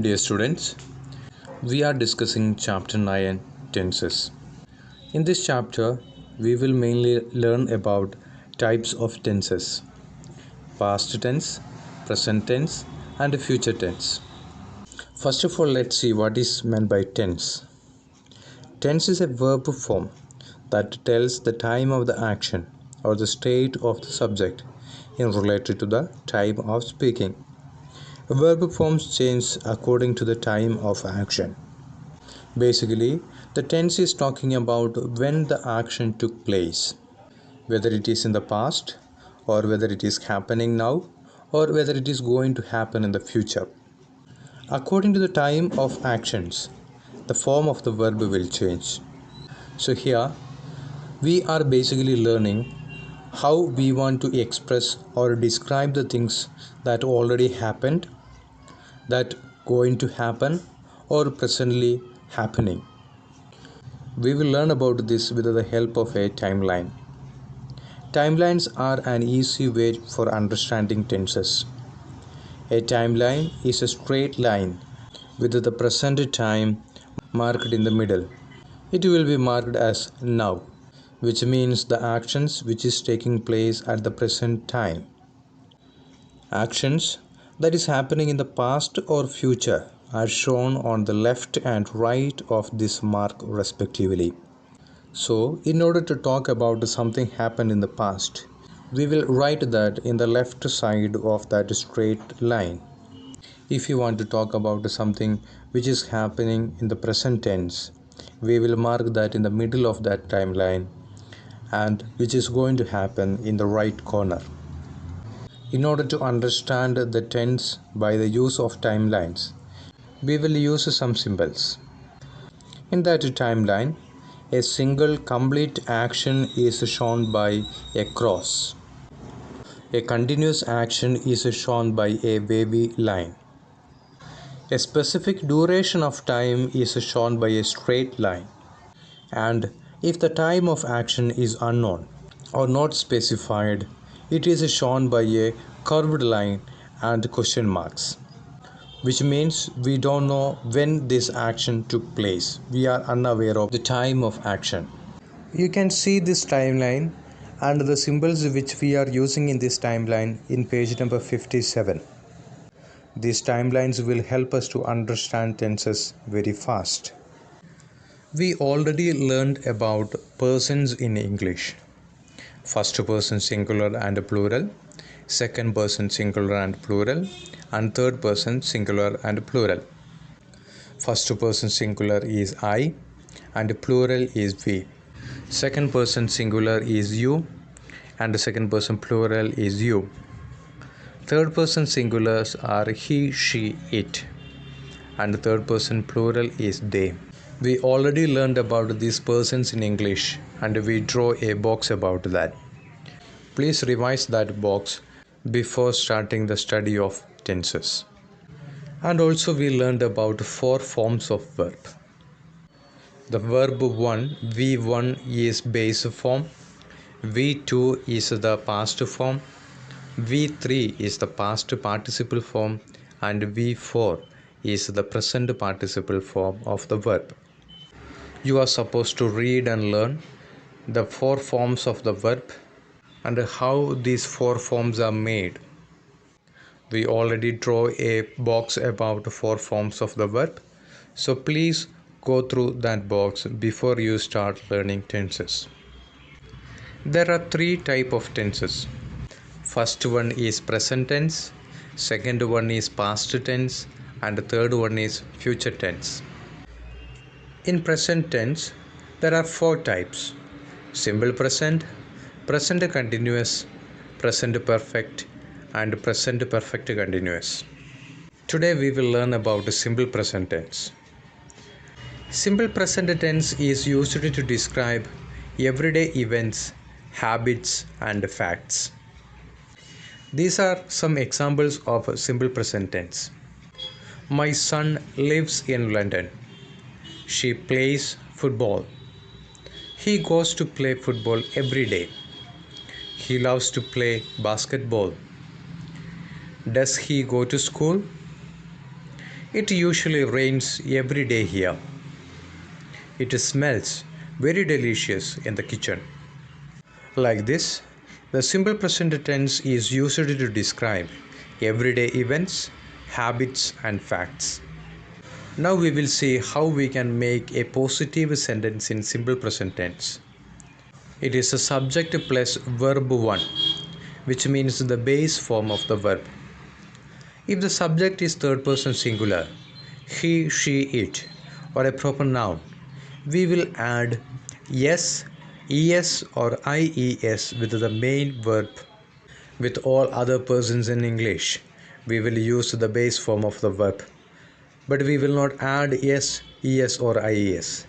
Dear students, we are discussing chapter 9 tenses. In this chapter, we will mainly learn about types of tenses: past tense, present tense, and future tense. First of all, let's see what is meant by tense. Tense is a verb form that tells the time of the action or the state of the subject in relation to the time of speaking. Verb forms change according to the time of action. Basically, the tense is talking about when the action took place, whether it is in the past, or whether it is happening now, or whether it is going to happen in the future. According to the time of actions, the form of the verb will change. So here, we are basically learning how we want to express or describe the things that already happened, that going to happen, or presently happening. We will learn about this with the help of a timeline. Timelines are an easy way for understanding tenses. A timeline is a straight line with the present time marked in the middle. It will be marked as now, which means the actions which is taking place at the present time. Actions that is happening in the past or future are shown on the left and right of this mark respectively. So, in order to talk about something happened in the past, we will write that in the left side of that straight line. If you want to talk about something which is happening in the present tense, we will mark that in the middle of that timeline and which is going to happen in the right corner. In order to understand the tense by the use of timelines, we will use some symbols. In that timeline, a single complete action is shown by a cross. A continuous action is shown by a wavy line. A specific duration of time is shown by a straight line. And if the time of action is unknown or not specified, it is shown by a curved line and question marks, which means we don't know when this action took place. We are unaware of the time of action. You can see this timeline and the symbols which we are using in this timeline in page number 57. These timelines will help us to understand tenses very fast. We already learned about persons in English. First person singular and plural, second person singular and plural, and third person singular and plural. First person singular is I and plural is we. Second person singular is you and the second person plural is you. Third person singulars are he, she, it, and the third person plural is they. We already learned about these persons in English and we draw a box about that. Please revise that box before starting the study of tenses. And also we learned about 4 forms of verb. The verb 1, V1 is base form, V2 is the past form, V3 is the past participle form, and V4 is the present participle form of the verb. You are supposed to read and learn the 4 forms of the verb and how these 4 forms are made. We already draw a box about 4 forms of the verb, so please go through that box before you start learning tenses. There are 3 types of tenses. First one is present tense, second one is past tense, and the third one is future tense. In present tense, there are 4 types: simple present, present continuous, present perfect, and present perfect continuous. Today we will learn about the simple present tense. Simple present tense is used to describe everyday events, habits, and facts. These are some examples of simple present tense. My son lives in London. She plays football. He goes to play football every day. He loves to play basketball. Does he go to school? It usually rains every day here. It smells very delicious in the kitchen. Like this, the simple present tense is used to describe everyday events, habits, and facts. Now we will see how we can make a positive sentence in simple present tense. It is a subject plus verb 1, which means the base form of the verb. If the subject is third person singular, he, she, it, or a proper noun, we will add s, es, or ies with the main verb. With all other persons in English, we will use the base form of the verb, but we will not add s, es, or ies.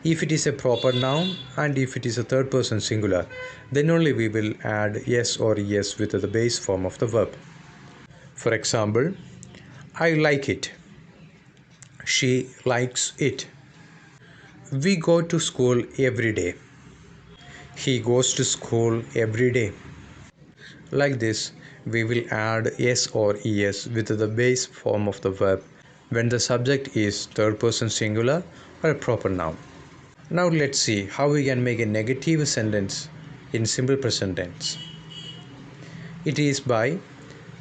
If it is a proper noun and if it is a third person singular, then only we will add yes or es with the base form of the verb. For example, I like it. She likes it. We go to school every day. He goes to school every day. Like this, we will add s or es with the base form of the verb when the subject is third person singular or a proper noun. Now let's see how we can make a negative sentence in simple present tense. It is by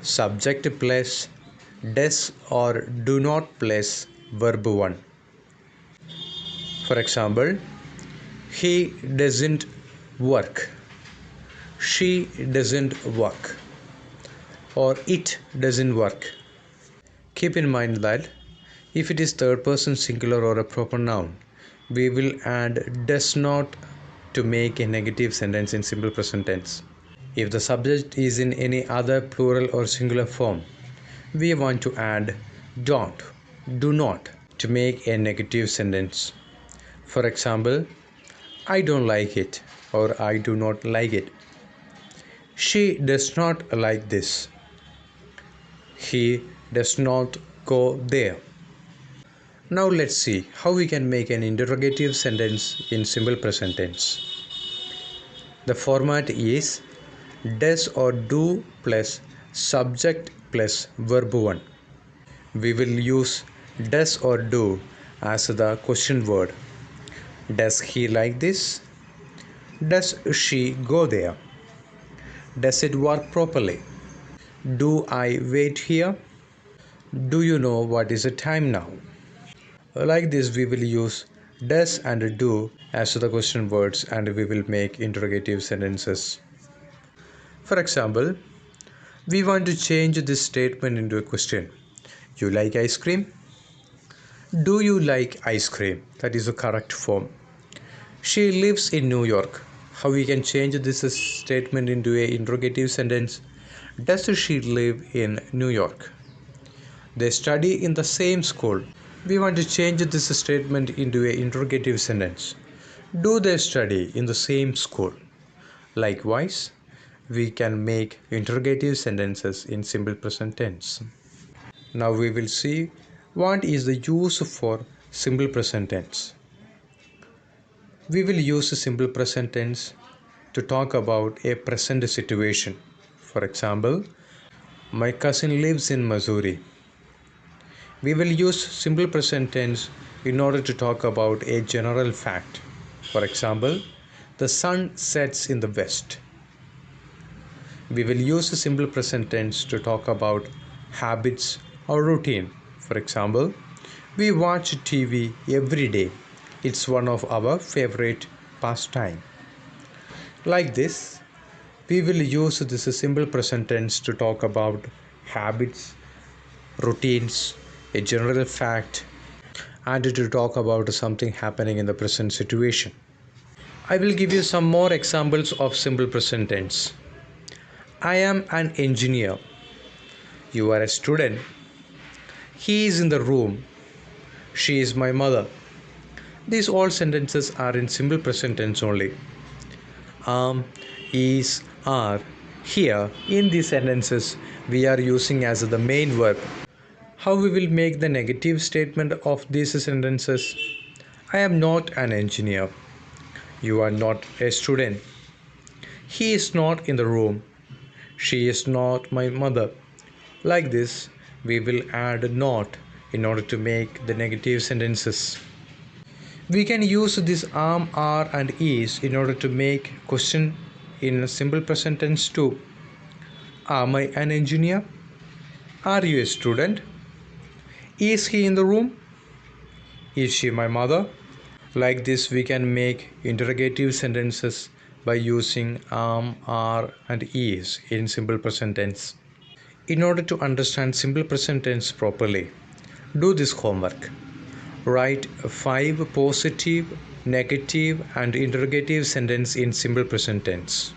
subject plus does or do not plus verb 1. For example, he doesn't work, she doesn't work, or it doesn't work. Keep in mind that if it is third person singular or a proper noun, we will add does not to make a negative sentence in simple present tense. If the subject is in any other plural or singular form, we want to add don't, do not to make a negative sentence. For example, I don't like it or I do not like it. She does not like this. He does not go there. Now let's see how we can make an interrogative sentence in simple present tense. The format is does or do plus subject plus verb 1. We will use does or do as the question word. Does he like this? Does she go there? Does it work properly? Do I wait here? Do you know what is the time now? Like this, we will use does and do as the question words and we will make interrogative sentences. For example, we want to change this statement into a question. You like ice cream? Do you like ice cream? That is the correct form. She lives in New York. How we can change this statement into an interrogative sentence? Does she live in New York? They study in the same school. We want to change this statement into an interrogative sentence. Do they study in the same school? Likewise, we can make interrogative sentences in simple present tense. Now we will see what is the use for simple present tense. We will use simple present tense to talk about a present situation. For example, my cousin lives in Missouri. We will use simple present tense in order to talk about a general fact. For example, the sun sets in the west. We will use the simple present tense to talk about habits or routine. For example, we watch TV every day. It's one of our favorite pastime. Like this, we will use this simple present tense to talk about habits, routines, a general fact, and to talk about something happening in the present situation. I will give you some more examples of simple present tense. I am an engineer. You are a student. He is in the room. She is my mother. These all sentences are in simple present tense only. Is, are, here in these sentences we are using as the main verb. How we will make the negative statement of these sentences? I am not an engineer. You are not a student. He is not in the room. She is not my mother. Like this, we will add not in order to make the negative sentences. We can use this am, are and is in order to make question in a simple present tense too. Am I an engineer? Are you a student? Is he in the room? Is she my mother? Like this, we can make interrogative sentences by using am, are and is in simple present tense. In order to understand simple present tense properly, do this homework. Write 5 positive, negative and interrogative sentences in simple present tense.